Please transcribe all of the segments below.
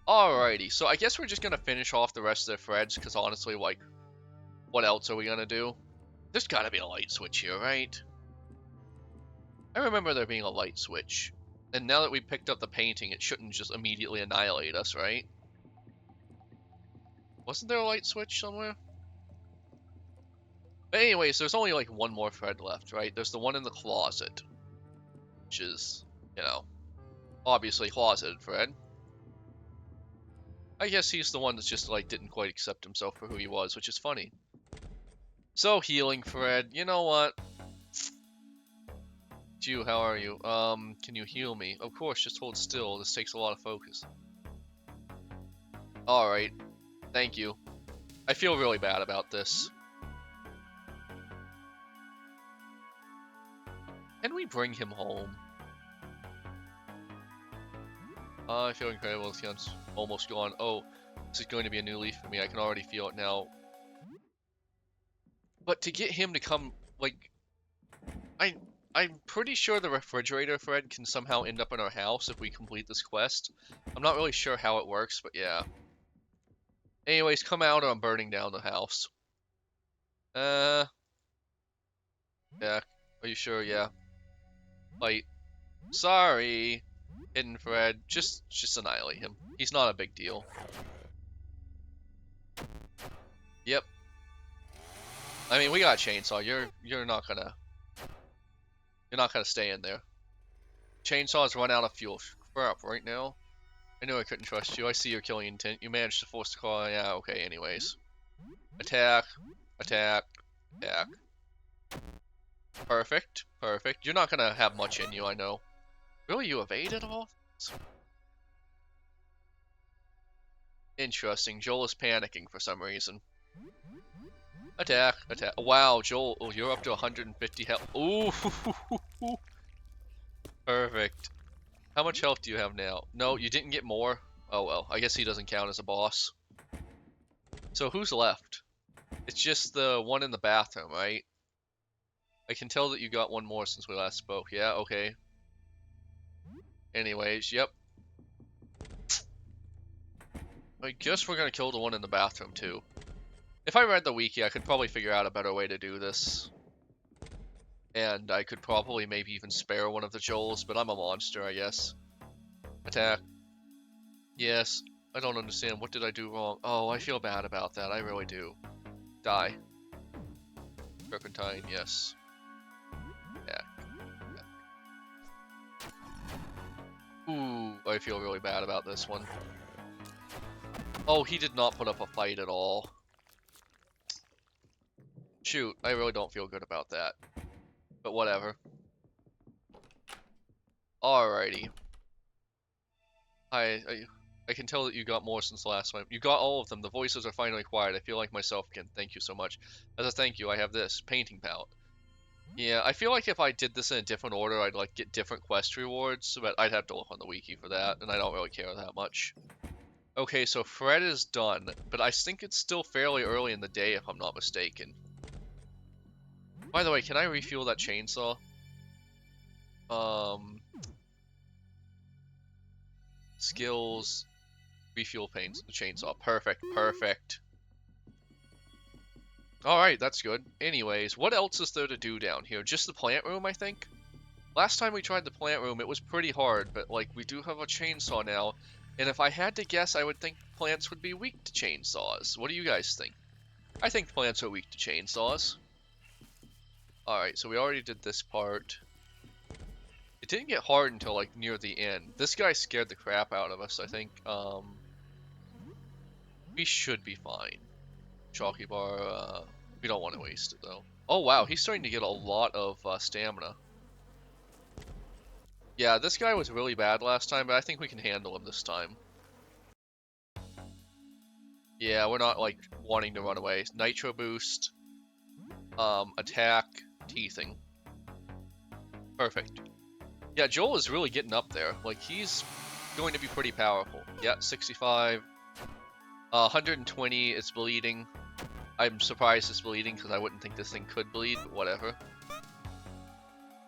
Alrighty, so I guess we're just gonna finish off the rest of the threads, because honestly, like, what else are we gonna do? There's gotta be a light switch here, right? I remember there being a light switch. And now that we picked up the painting, it shouldn't just immediately annihilate us, right? Wasn't there a light switch somewhere? But anyways, there's only like one more thread left, right? There's the one in the closet. Which is, you know, obviously closeted Fred. I guess he's the one that's just like didn't quite accept himself for who he was, which is funny. So healing Fred, you know what? Jew, how are you? Can you heal me? Of course, just hold still. This takes a lot of focus. Alright. Thank you. I feel really bad about this. Can we bring him home? I feel incredible. It's almost gone. Oh, this is going to be a new leaf for me. I can already feel it now. But to get him to come, like, I'm pretty sure the refrigerator thread can somehow end up in our house if we complete this quest. I'm not really sure how it works, but yeah. Anyways, come out or I'm burning down the house. Yeah. Are you sure? Yeah. Like, sorry. Hidden thread. Just annihilate him. He's not a big deal. Yep. I mean, we got a chainsaw. You're not gonna stay in there. Chainsaws run out of fuel. Crap, right now. I knew I couldn't trust you. I see your killing intent. You managed to force the call. Yeah, okay, anyways. Attack. Attack. Attack. Perfect. Perfect. You're not gonna have much in you, I know. Really, you evaded all? Interesting. Joel is panicking for some reason. Attack. Attack. Wow, Joel. Oh, you're up to 150 health. Ooh. Perfect. How much health do you have now? No, you didn't get more. Oh well, I guess he doesn't count as a boss. So who's left? It's just the one in the bathroom, right? I can tell that you got one more since we last spoke. Yeah, okay. Anyways, yep. I guess we're gonna kill the one in the bathroom too. If I read the wiki, I could probably figure out a better way to do this. And I could probably maybe even spare one of the Joels, but I'm a monster, I guess. Attack. Yes. I don't understand. What did I do wrong? Oh, I feel bad about that. I really do. Die. Turpentine, yes. Yeah. Ooh, I feel really bad about this one. Oh, he did not put up a fight at all. Shoot, I really don't feel good about that. But whatever. Alrighty. I can tell that you got more since the last time. You got all of them. The voices are finally quiet. I feel like myself again. Thank you so much. As a thank you, I have this painting palette. Yeah, I feel like if I did this in a different order, I'd like get different quest rewards, but I'd have to look on the wiki for that, and I don't really care that much. Okay, so Fred is done, but I think it's still fairly early in the day if I'm not mistaken. By the way, can I refuel that chainsaw? Skills, refuel paints, the chainsaw. Perfect, perfect. Alright, that's good. Anyways, what else is there to do down here? Just the plant room, I think? Last time we tried the plant room, it was pretty hard, but, like, we do have a chainsaw now, and if I had to guess, I would think plants would be weak to chainsaws. What do you guys think? I think plants are weak to chainsaws. Alright, so we already did this part. It didn't get hard until, like, near the end. This guy scared the crap out of us, I think. We should be fine. Chalky bar, we don't want to waste it, though. Oh, wow, he's starting to get a lot of stamina. Yeah, this guy was really bad last time, but I think we can handle him this time. Yeah, we're not, like, wanting to run away. Nitro boost. Attack. Teething. Perfect. Yeah, Joel is really getting up there. Like, he's going to be pretty powerful. Yeah, 65. 120, it's bleeding. I'm surprised it's bleeding, because I wouldn't think this thing could bleed, but whatever.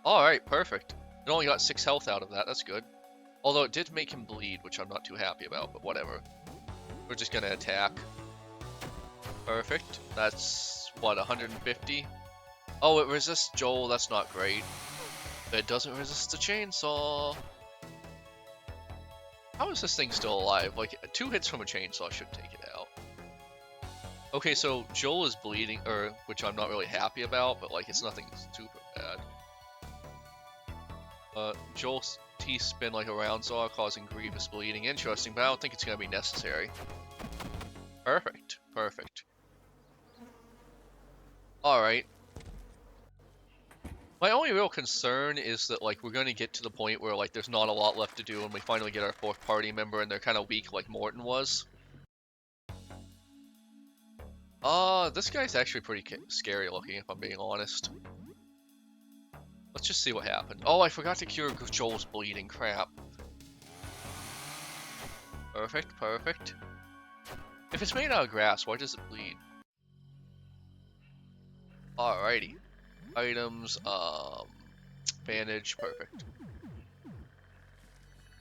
Alright, perfect. It only got 6 health out of that, that's good. Although it did make him bleed, which I'm not too happy about, but whatever. We're just gonna attack. Perfect. That's, what, 150? Oh, it resists Joel, that's not great. But it doesn't resist the chainsaw. How is this thing still alive? Like, 2 hits from a chainsaw should take it out. Okay, so Joel is bleeding, which I'm not really happy about, but like, it's nothing super bad. Joel's teeth spin like a round saw, causing grievous bleeding. Interesting, but I don't think it's gonna be necessary. Perfect, perfect. Alright. My only real concern is that, like, we're gonna get to the point where, like, there's not a lot left to do and we finally get our 4th party member and they're kind of weak like Morton was. This guy's actually pretty scary looking, if I'm being honest. Let's just see what happened. Oh, I forgot to cure Joel's bleeding. Crap. Perfect, perfect. If it's made out of grass, why does it bleed? Alrighty. Items, bandage, perfect.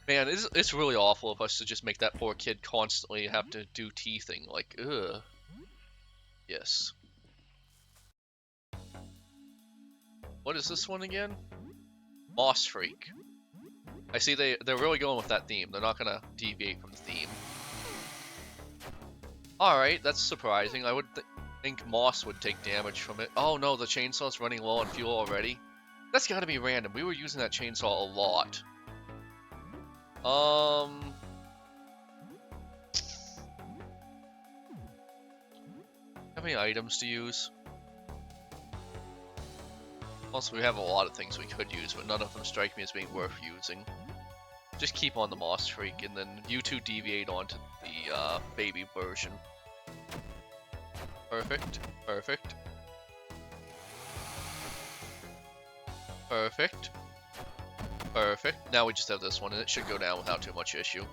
Man, it's really awful of us to just make that poor kid constantly have to do teething. Like, ugh. Yes. What is this one again? Moss Freak. I see they're really going with that theme. They're not gonna deviate from the theme. Alright, that's surprising. I would think Moss would take damage from it. Oh no, the chainsaw's running low on fuel already. That's gotta be random. We were using that chainsaw a lot. How many items to use? Also, we have a lot of things we could use, but none of them strike me as being worth using. Just keep on the Moss Freak, and then you two deviate onto the baby version. Perfect, perfect. Perfect. Perfect. Now we just have this one, and it should go down without too much issue.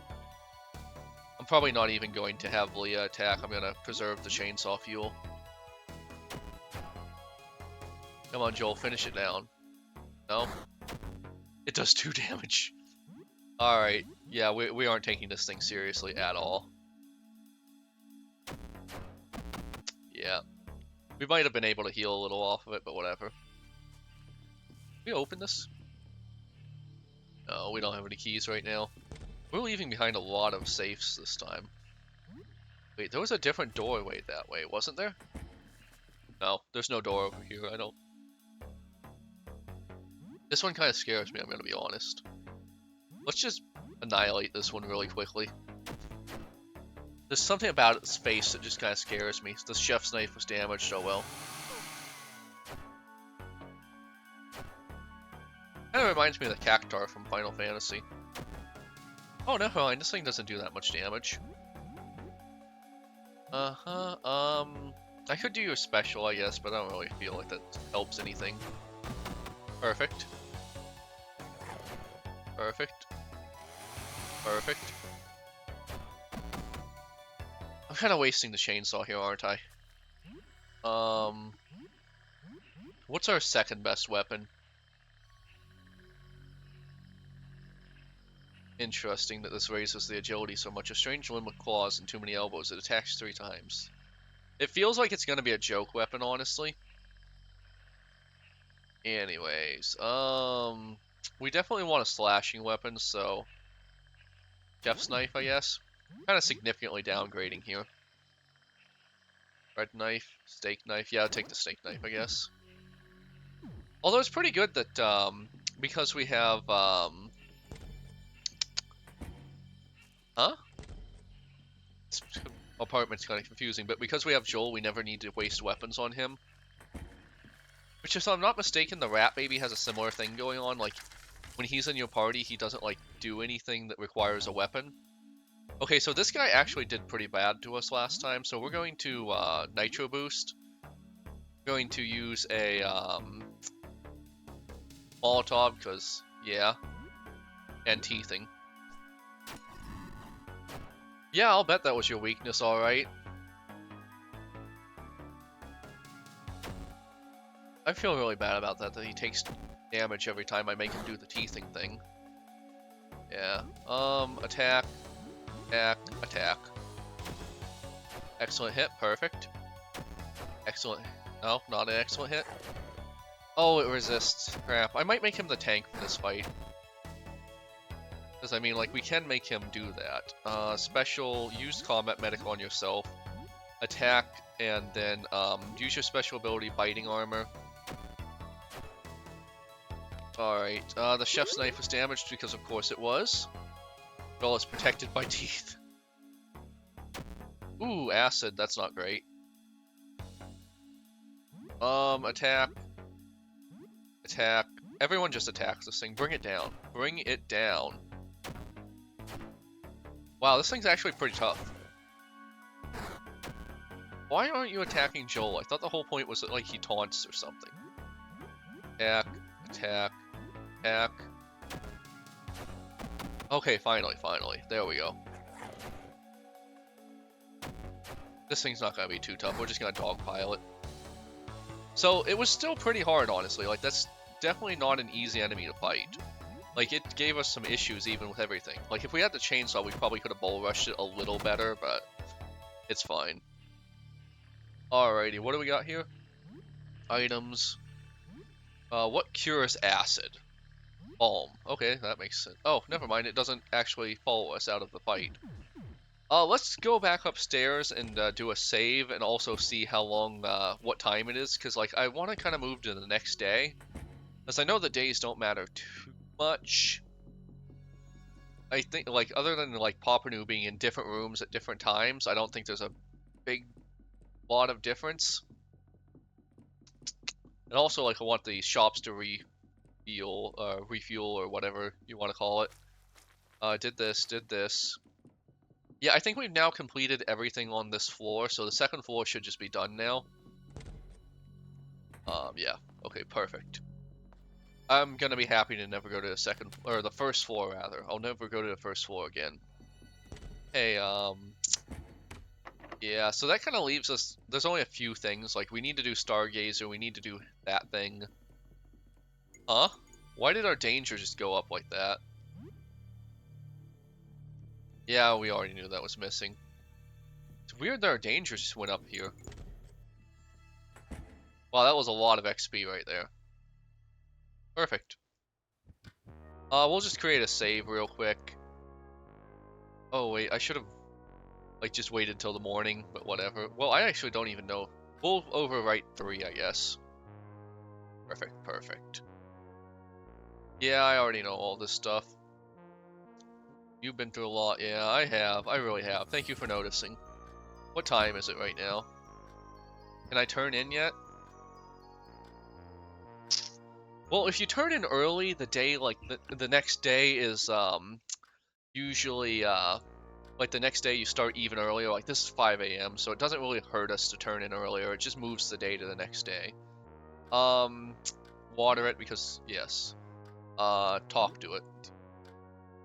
I'm probably not even going to have Leigh attack. I'm gonna preserve the chainsaw fuel. Come on, Joel, finish it down. No? It does 2 damage. Alright, yeah, we aren't taking this thing seriously at all. Yeah. We might have been able to heal a little off of it, but whatever. Can we open this? No, we don't have any keys right now. We're leaving behind a lot of safes this time. Wait, there was a different doorway that way, wasn't there? No, there's no door over here, I don't... This one kind of scares me, I'm gonna be honest. Let's just annihilate this one really quickly. There's something about its face that just kind of scares me. The chef's knife was damaged, oh well. Kind of reminds me of the Cactar from Final Fantasy. Oh, never mind, this thing doesn't do that much damage. I could do your special, I guess, but I don't really feel like that helps anything. Perfect. Perfect. Perfect. I'm kind of wasting the chainsaw here, aren't I? What's our second best weapon? Interesting that this raises the agility so much. A strange limb with claws and too many elbows. It attacks 3 times. It feels like it's gonna be a joke weapon, honestly. Anyways, we definitely want a slashing weapon, so chef's knife, I guess. Kind of significantly downgrading here. Bread knife, steak knife. Yeah, I'll take the steak knife, I guess. Although it's pretty good that because we have This apartment's kind of confusing, but because we have Joel, we never need to waste weapons on him. Which, if I'm not mistaken, the Rat Baby has a similar thing going on. Like, when he's in your party, he doesn't, like, do anything that requires a weapon. Okay, so this guy actually did pretty bad to us last time, so we're going to, Nitro Boost. We're going to use a, Molotov, because, yeah. And teething. Yeah, I'll bet that was your weakness, alright. I feel really bad about that he takes damage every time I make him do the teething thing. Yeah. Attack, attack, attack. Excellent hit, perfect. Excellent. No, not an excellent hit. Oh, it resists. Crap. I might make him the tank for this fight. Because, I mean, like, we can make him do that. Special, use combat medic on yourself. Attack, and then, use your special ability, biting armor. Alright, the chef's knife was damaged because, of course, it was. Well, it's protected by teeth. Ooh, acid. That's not great. Attack. Attack. Everyone just attacks this thing. Bring it down. Bring it down. Wow, this thing's actually pretty tough. Why aren't you attacking Joel? I thought the whole point was that, like, he taunts or something. Attack. Attack. Attack. Okay, finally. There we go. This thing's not gonna be too tough. We're just gonna dogpile it. So, it was still pretty hard, honestly. Like, that's definitely not an easy enemy to fight. Like, it gave us some issues even with everything. Like, if we had the chainsaw, we probably could have bull rushed it a little better, but it's fine. Alrighty, what do we got here? Items. What cures acid? Balm. Okay, that makes sense. Oh, never mind. It doesn't actually follow us out of the fight. Let's go back upstairs and do a save and also see how long, what time it is. Because, like, I want to kind of move to the next day. Because I know the days don't matter too much. I think, like, other than, like, Papanou being in different rooms at different times, I don't think there's a big lot of difference. And also, like, I want the shops to refuel or whatever you want to call it. Did this. Yeah, I think we've now completed everything on this floor, so the second floor should just be done now. Yeah. Okay, perfect. I'm gonna be happy to never go to the first floor, rather. I'll never go to the first floor again. Hey, yeah, so that kind of leaves us, there's only a few things, like, we need to do Stargazer, we need to do that thing. Huh? Why did our danger just go up like that? Yeah, we already knew that was missing. It's weird that our danger just went up here. Wow, that was a lot of XP right there. Perfect. We'll just create a save real quick. Oh wait, I should have, like, just waited till the morning, but whatever. Well, I actually don't even know. We'll overwrite 3, I guess. Perfect. Yeah, I already know all this stuff. You've been through a lot. Yeah, I have. I really have. Thank you for noticing. What time is it right now? Can I turn in yet? Well, if you turn in early, the day, like, the next day is, usually, like, the next day you start even earlier. Like, this is 5 a.m., so it doesn't really hurt us to turn in earlier. It just moves the day to the next day. Water it because, yes. Talk to it.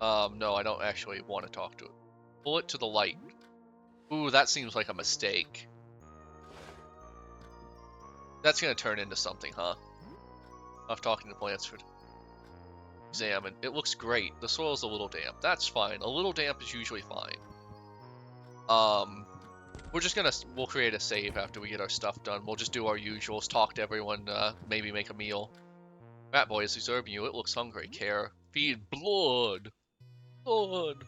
No, I don't actually want to talk to it. Pull it to the light. Ooh, that seems like a mistake. That's gonna turn into something, huh? Of talking to plants for examine. It looks great. The soil's a little damp. That's fine. A little damp is usually fine. We'll create a save after we get our stuff done. We'll just do our usuals, talk to everyone, maybe make a meal. Rat Boy is observing you. It looks hungry. Care. Feed blood. Blood.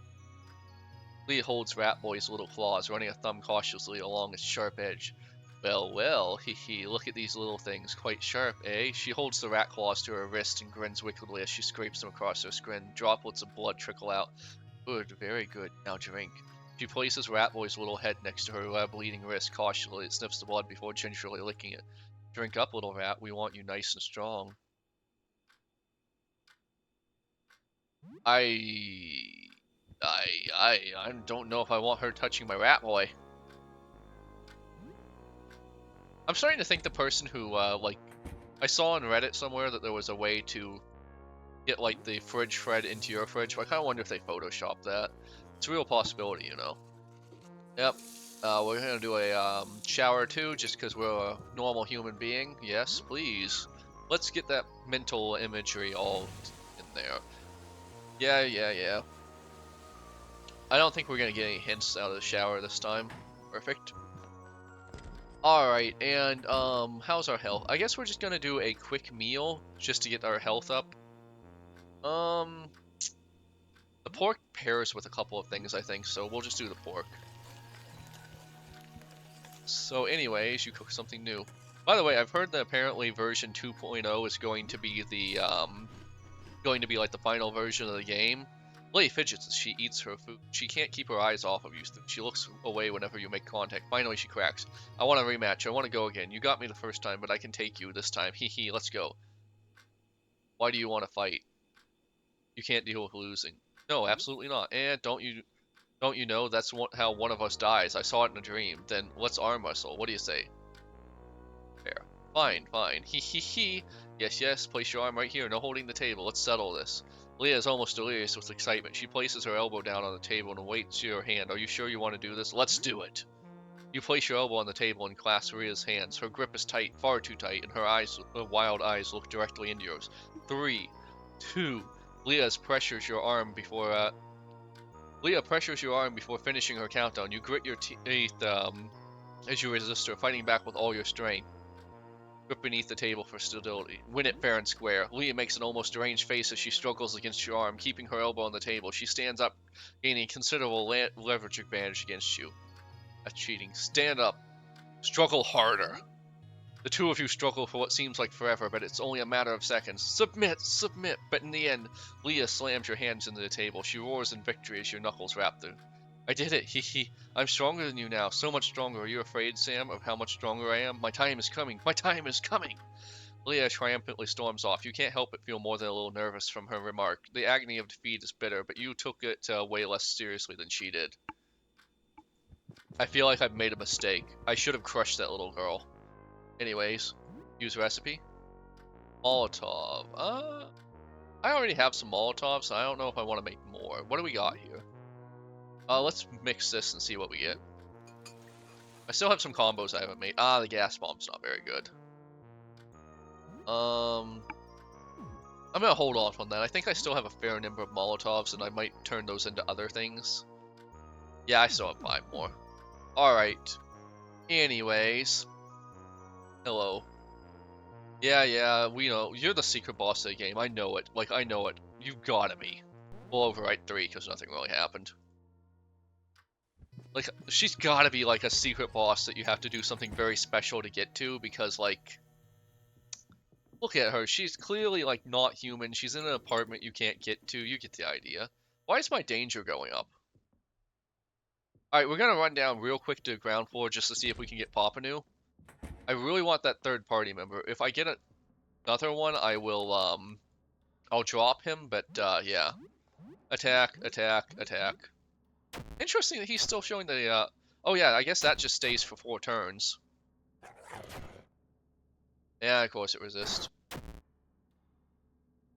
Leigh holds Rat Boy's little claws, running a thumb cautiously along its sharp edge. Well, hee, look at these little things, quite sharp, eh? She holds the rat claws to her wrist and grins wickedly as she scrapes them across her skin. Droplets of blood trickle out. Good, very good, now drink. She places Rat Boy's little head next to her bleeding wrist. Cautiously, it sniffs the blood before gingerly licking it. Drink up, little rat, we want you nice and strong. I don't know if I want her touching my Rat Boy. I'm starting to think the person who, like, I saw on Reddit somewhere that there was a way to get, like, the fridge Fred into your fridge, but I kind of wonder if they photoshopped that. It's a real possibility, you know. Yep. We're gonna do a, shower too, just because we're a normal human being. Yes, please. Let's get that mental imagery all in there. Yeah. I don't think we're gonna get any hints out of the shower this time. Perfect. Alright, and how's our health? I guess we're just gonna do a quick meal just to get our health up. Um, the pork pairs with a couple of things, I think, so we'll just do the pork. So anyways, you cook something new. By the way, I've heard that apparently version 2.0 is going to be the like the final version of the game. Leigh fidgets as she eats her food. She can't keep her eyes off of you. She looks away whenever you make contact. Finally, she cracks. I want a rematch. I want to go again. You got me the first time, but I can take you this time. Hee hee, let's go. Why do you want to fight? You can't deal with losing. No, absolutely not. And don't you know that's how one of us dies? I saw it in a dream. Then let's arm wrestle. What do you say? Fair. Fine, fine. Hee hee hee. Yes, yes, place your arm right here. No holding the table. Let's settle this. Leah is almost delirious with excitement. She places her elbow down on the table and waits your hand. Are you sure you want to do this? Let's do it. You place your elbow on the table and clasp Leah's hands. Her grip is tight, far too tight, and her wild eyes look directly into yours. 3, 2. Leah pressures your arm before finishing her countdown. You grit your teeth as you resist her, fighting back with all your strength. Grip beneath the table for stability. Win it fair and square. Leah makes an almost deranged face as she struggles against your arm, keeping her elbow on the table. She stands up, gaining considerable leverage advantage against you. That's cheating. Stand up. Struggle harder. The two of you struggle for what seems like forever, but it's only a matter of seconds. Submit, submit. But in the end, Leah slams your hands into the table. She roars in victory as your knuckles wrap them. I did it, hee hee. I'm stronger than you now, so much stronger. Are you afraid, Sam, of how much stronger I am? My time is coming. My time is coming. Leah triumphantly storms off. You can't help but feel more than a little nervous from her remark. The agony of defeat is bitter, but you took it way less seriously than she did. I feel like I've made a mistake. I should have crushed that little girl. Anyways, use recipe. Molotov. I already have some Molotovs, so I don't know if I want to make more. What do we got here? Let's mix this and see what we get. I still have some combos I haven't made. The gas bomb's not very good. I'm gonna hold off on that. I think I still have a fair number of Molotovs, and I might turn those into other things. Yeah, I still have 5 more. Alright. Anyways. Hello. Yeah, we know. You're the secret boss of the game. I know it. Like, I know it. You've gotta be. We'll overwrite 3, because nothing really happened. Like, she's gotta be, like, a secret boss that you have to do something very special to get to, because, like... Look at her. She's clearly, like, not human. She's in an apartment you can't get to. You get the idea. Why is my danger going up? Alright, we're gonna run down real quick to ground floor just to see if we can get Papanu. I really want that third party member. If I get another one, I will, I'll drop him, but, yeah. Attack, attack, attack. Interesting that he's still showing the, oh yeah, I guess that just stays for 4 turns. Yeah, of course it resists.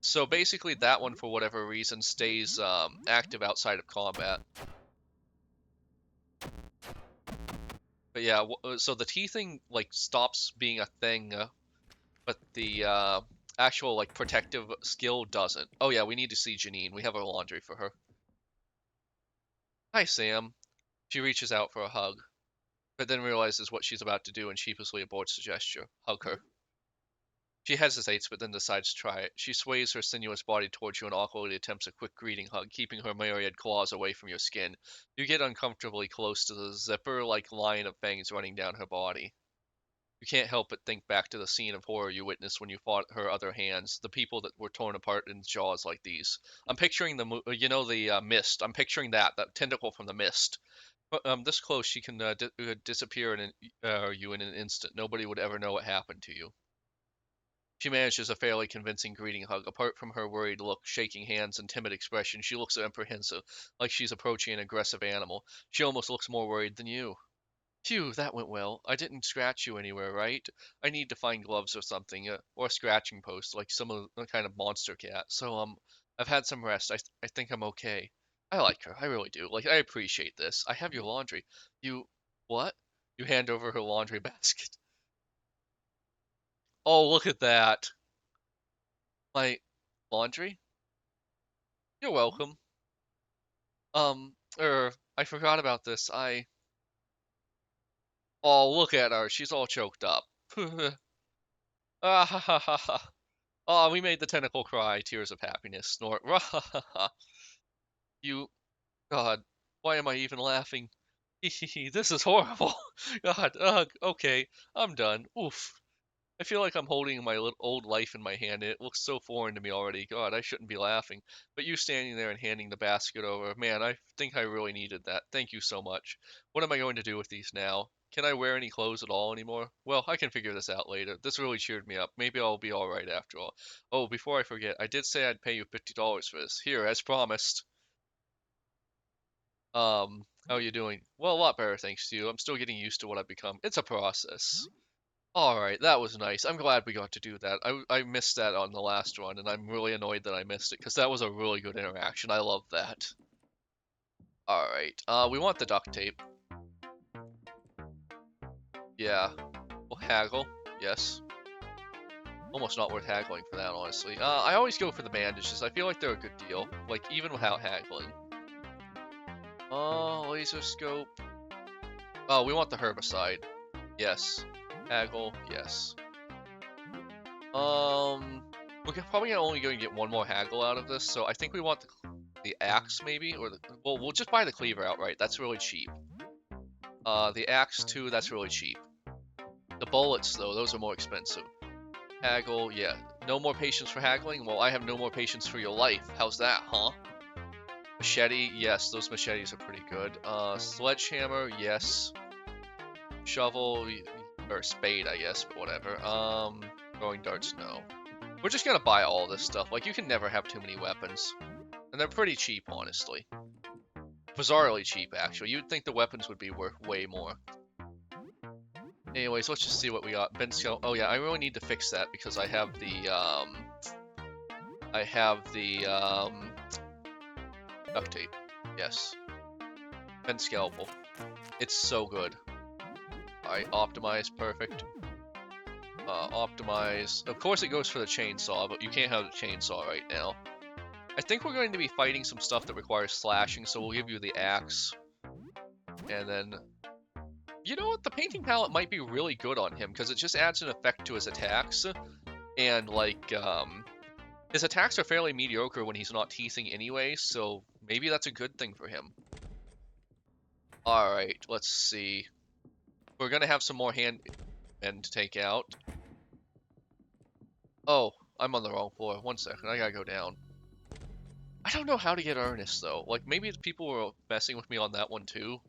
So basically that one, for whatever reason, stays, active outside of combat. But yeah, so the T thing, like, stops being a thing, but the, actual, like, protective skill doesn't. Oh yeah, we need to see Jeanne. We have her laundry for her. Hi, Sam. She reaches out for a hug, but then realizes what she's about to do and sheepishly aborts the gesture. Hug her. She hesitates, but then decides to try it. She sways her sinuous body towards you and awkwardly attempts a quick greeting hug, keeping her myriad claws away from your skin. You get uncomfortably close to the zipper-like line of fangs running down her body. You can't help but think back to the scene of horror you witnessed when you fought her other hands, the people that were torn apart in jaws like these. I'm picturing the mist. I'm picturing that tentacle from the mist. This close, she can disappear you in an instant. Nobody would ever know what happened to you. She manages a fairly convincing greeting hug. Apart from her worried look, shaking hands, and timid expression, she looks apprehensive, like she's approaching an aggressive animal. She almost looks more worried than you. Phew, that went well. I didn't scratch you anywhere, right? I need to find gloves or something, or a scratching post, like some kind of monster cat. So, I've had some rest. I think I'm okay. I like her. I really do. Like, I appreciate this. I have your laundry. What? You hand over her laundry basket. Oh, look at that. My laundry? You're welcome. I forgot about this. Oh, look at her. She's all choked up. Ah ha ha ha ha. Oh, we made the tentacle cry. Tears of happiness. Snort. You, God, why am I even laughing? This is horrible. God, ugh, okay, I'm done. Oof. I feel like I'm holding my old life in my hand, and it looks so foreign to me already. God, I shouldn't be laughing. But you standing there and handing the basket over, man, I think I really needed that. Thank you so much. What am I going to do with these now? Can I wear any clothes at all anymore? Well, I can figure this out later. This really cheered me up. Maybe I'll be alright after all. Oh, before I forget, I did say I'd pay you $50 for this. Here, as promised. How are you doing? Well, a lot better, thanks to you. I'm still getting used to what I've become. It's a process. Alright, that was nice. I'm glad we got to do that. I missed that on the last one, and I'm really annoyed that I missed it, because that was a really good interaction. I love that. Alright, we want the duct tape. Yeah. We'll haggle. Yes. Almost not worth haggling for that, honestly. I always go for the bandages. I feel like they're a good deal. Like, even without haggling. Laser scope. Oh, we want the herbicide. Yes. Haggle, yes. We're probably only going to get one more haggle out of this, so I think we want the axe, maybe? Or well, we'll just buy the cleaver outright. That's really cheap. The axe, too, that's really cheap. The bullets, though, those are more expensive. Haggle, yeah. No more patience for haggling? Well, I have no more patience for your life. How's that, huh? Machete, yes, those machetes are pretty good. Sledgehammer, yes. Shovel, or spade, I guess, but whatever. Throwing darts, no. We're just gonna buy all this stuff. Like, you can never have too many weapons. And they're pretty cheap, honestly. Bizarrely cheap, actually. You'd think the weapons would be worth way more. Anyways, let's just see what we got. Ben Scout. Oh yeah, I really need to fix that because I have the duct tape. Yes. Ben Scalpel. It's so good. Alright, optimize, perfect. Optimize. Of course it goes for the chainsaw, but you can't have the chainsaw right now. I think we're going to be fighting some stuff that requires slashing, so we'll give you the axe. And then... You know what? The painting palette might be really good on him, because it just adds an effect to his attacks. And, like, his attacks are fairly mediocre when he's not teething anyway, so maybe that's a good thing for him. Alright, let's see. We're gonna have some more hand men to take out. Oh, I'm on the wrong floor. 1 second, I gotta go down. I don't know how to get Ernest, though. Like, maybe people were messing with me on that one, too.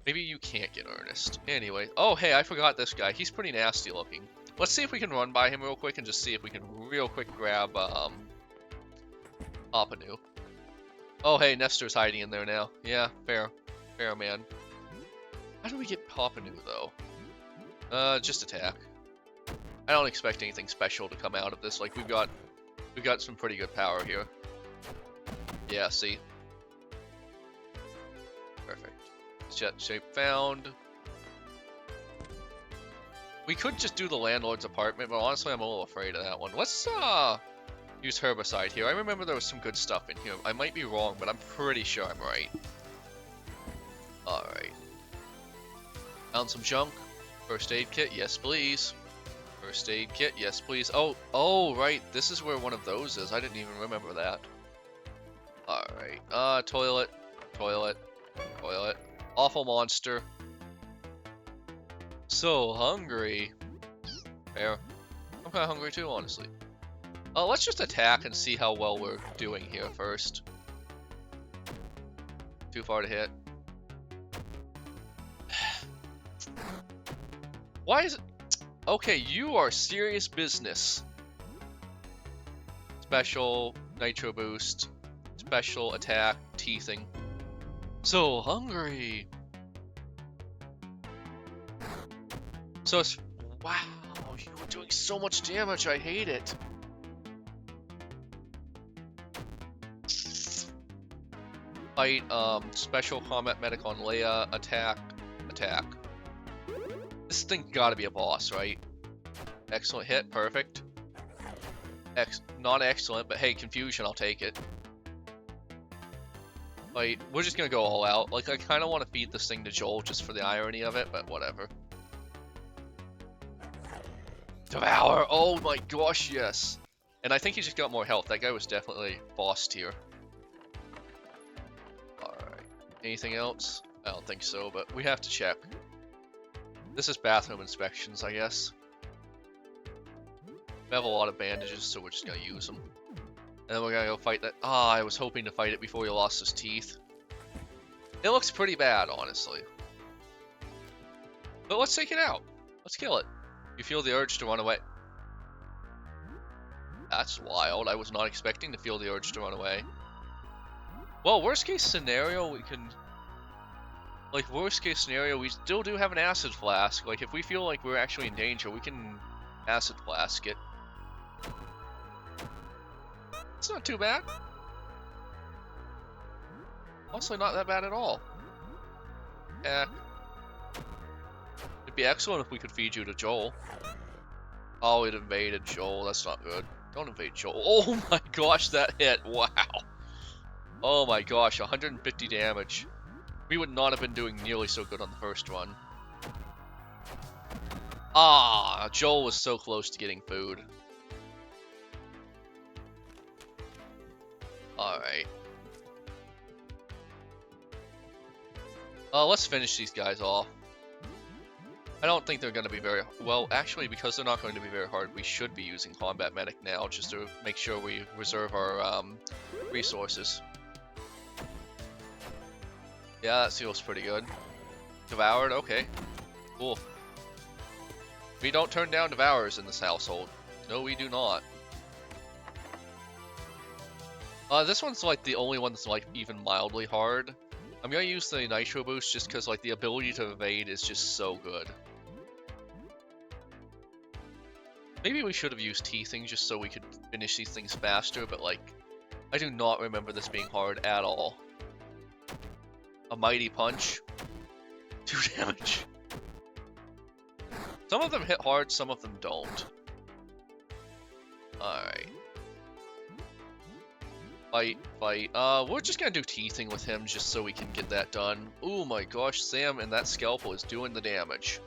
Maybe you can't get Ernest. Anyway. Oh, hey, I forgot this guy. He's pretty nasty looking. Let's see if we can run by him real quick and just see if we can real quick grab, Opanu. Oh, hey, Nestor's hiding in there now. Yeah, fair. Fair, man. How do we get Opanu, though? Just attack. I don't expect anything special to come out of this. Like, we've got some pretty good power here. Yeah, see? Perfect. Jet shape found. We could just do the landlord's apartment, but honestly, I'm a little afraid of that one. Let's, use herbicide here. I remember there was some good stuff in here. I might be wrong, but I'm pretty sure I'm right. Alright. Found some junk. First aid kit, yes please. First aid kit, yes please. Oh, right. This is where one of those is. I didn't even remember that. Alright. Toilet. Toilet. Toilet. Awful monster. So hungry. Fair. I'm kinda hungry too, honestly. Let's just attack and see how well we're doing here first. Too far to hit. Why is it... Okay, you are serious business. Special, nitro boost, special attack, teething. So hungry. So it's... Wow, you were doing so much damage, I hate it. Fight, special combat medic on Leigh, attack, attack. This thing gotta be a boss, right? Excellent hit, perfect. Not excellent, but hey, confusion, I'll take it. Like, we're just gonna go all out. Like, I kind of want to feed this thing to Joel just for the irony of it, but whatever. Devour! Oh my gosh, yes! And I think he just got more health. That guy was definitely boss tier. Alright. Anything else? I don't think so, but we have to check. This is bathroom inspections, I guess. We have a lot of bandages, so we're just gonna use them. And then we're gonna go fight that. Ah, I was hoping to fight it before he lost his teeth. It looks pretty bad, honestly. But let's take it out. Let's kill it. You feel the urge to run away. That's wild. I was not expecting to feel the urge to run away. Well, worst case scenario, we can... Like, worst case scenario, we still do have an acid flask. Like, if we feel like we're actually in danger, we can acid flask it. It's not too bad. Honestly, not that bad at all. Eh. It'd be excellent if we could feed you to Joel. Oh, it invaded Joel. That's not good. Don't invade Joel. Oh my gosh, that hit. Wow. Oh my gosh, 150 damage. We would not have been doing nearly so good on the first run. Ah, Joel was so close to getting food. Alright. Let's finish these guys off. I don't think they're going to be very... Well, actually, because they're not going to be very hard, we should be using Combat Medic now, just to make sure we reserve our resources. Yeah, that feels pretty good. Devoured, okay. Cool. We don't turn down Devourers in this household. No, we do not. This one's like the only one that's like even mildly hard. I'm gonna use the Nitro Boost just because like the ability to evade is just so good. Maybe we should have used Teething just so we could finish these things faster, but like, I do not remember this being hard at all. A Mighty Punch. 2 damage. Some of them hit hard, some of them don't. Alright. Fight, fight. We're just gonna do Teething with him just so we can get that done. Oh my gosh, Sam and that Scalpel is doing the damage.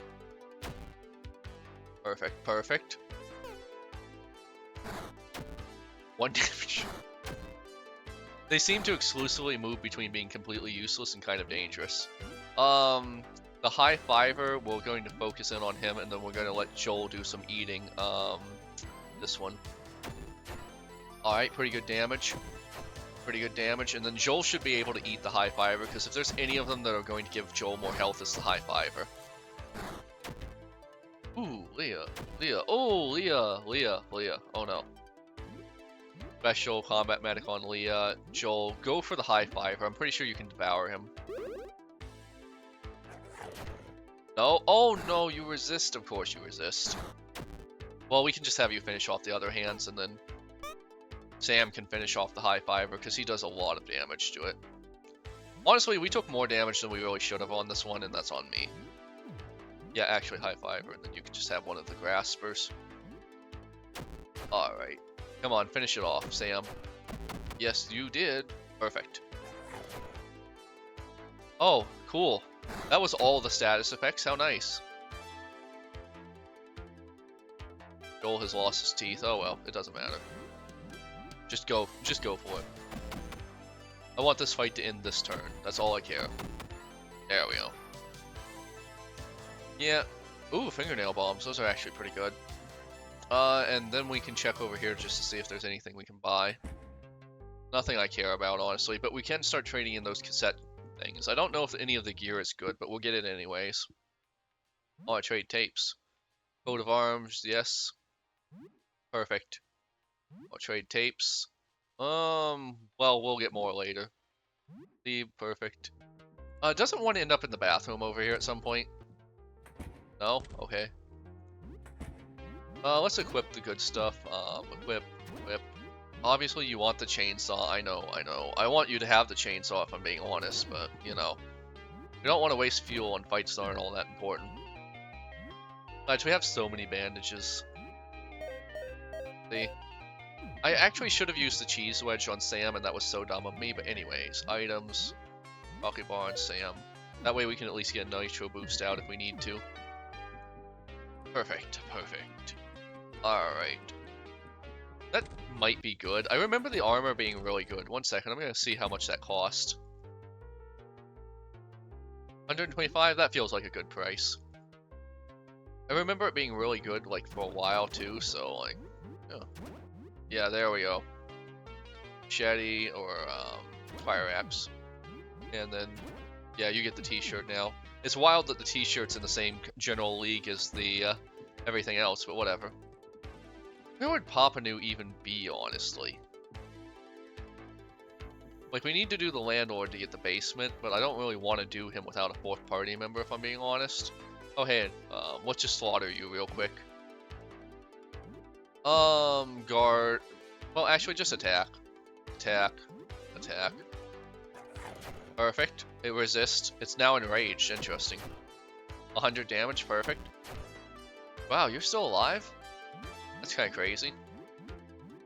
Perfect, perfect. 1 damage. They seem to exclusively move between being completely useless and kind of dangerous. The High Fiver, we're going to focus in on him, and then we're going to let Joel do some eating. This one. Alright, pretty good damage. Pretty good damage, and then Joel should be able to eat the High Fiver, because if there's any of them that are going to give Joel more health, it's the High Fiver. Ooh, Leah. Leah. Oh, Leah. Leah. Leah. Oh no. Special Combat Medic on Leah. Joel, go for the High Fiver. I'm pretty sure you can devour him. No. Oh no, you resist. Of course you resist. Well, we can just have you finish off the other hands, and then Sam can finish off the High Fiver, because he does a lot of damage to it. Honestly, we took more damage than we really should have on this one, and that's on me. Yeah, actually High Fiver, and then you can just have one of the Graspers. Alright. Come on, finish it off, Sam. Yes, you did. Perfect. Oh, cool. That was all the status effects. How nice. Joel has lost his teeth. Oh well, it doesn't matter. Just go for it. I want this fight to end this turn. That's all I care. There we go. Yeah. Ooh, fingernail bombs. Those are actually pretty good. And then we can check over here just to see if there's anything we can buy. Nothing I care about, honestly, but we can start trading in those cassette things. I don't know if any of the gear is good, but we'll get it anyways. Oh, I trade tapes. Coat of arms, yes. Perfect. I'll trade tapes. Well, we'll get more later. See, perfect. Doesn't want to end up in the bathroom over here at some point. No? Okay. Let's equip the good stuff. Equip. Obviously, you want the chainsaw. I know. I want you to have the chainsaw, if I'm being honest, but, you know. We don't want to waste fuel on fights that aren't all that important. Besides, we have so many bandages. See? I actually should have used the cheese wedge on Sam, and that was so dumb of me. But anyways, items, Pocket Bar on Sam. That way we can at least get a Nitro boost out if we need to. Perfect, perfect. Alright. That might be good. I remember the armor being really good. 1 second, I'm gonna see how much that cost. 125, that feels like a good price. I remember it being really good, like, for a while, too, so, like, yeah, there we go. Machete or, fire axe. And then, yeah, you get the t-shirt now. It's wild that the t-shirt's in the same general league as the, everything else, but whatever. Where would Papanu even be, honestly? Like, we need to do the landlord to get the basement, but I don't really want to do him without a fourth party member, if I'm being honest. Oh, hey, let's just slaughter you real quick. Guard. Well, actually, just attack. Attack. Attack. Perfect. It resists. It's now enraged. Interesting. 100 damage. Perfect. Wow, you're still alive? That's kind of crazy.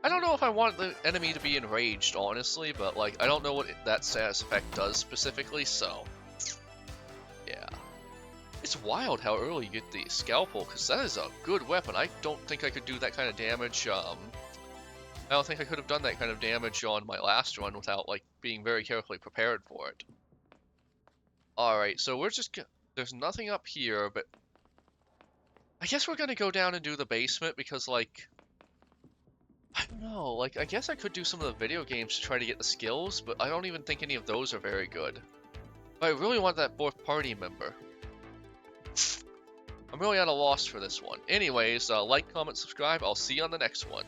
I don't know if I want the enemy to be enraged, honestly, but, like, I don't know what that status effect does specifically, so... yeah. It's wild how early you get the Scalpel, because that is a good weapon. I don't think I could do that kind of damage, I don't think I could have done that kind of damage on my last run without, like, being very carefully prepared for it. Alright, so we're just... there's nothing up here, but... I guess we're gonna go down and do the basement, because, like... I don't know, like, I guess I could do some of the video games to try to get the skills, but I don't even think any of those are very good. But I really want that fourth party member. I'm really at a loss for this one. Anyways, like, comment, subscribe. I'll see you on the next one.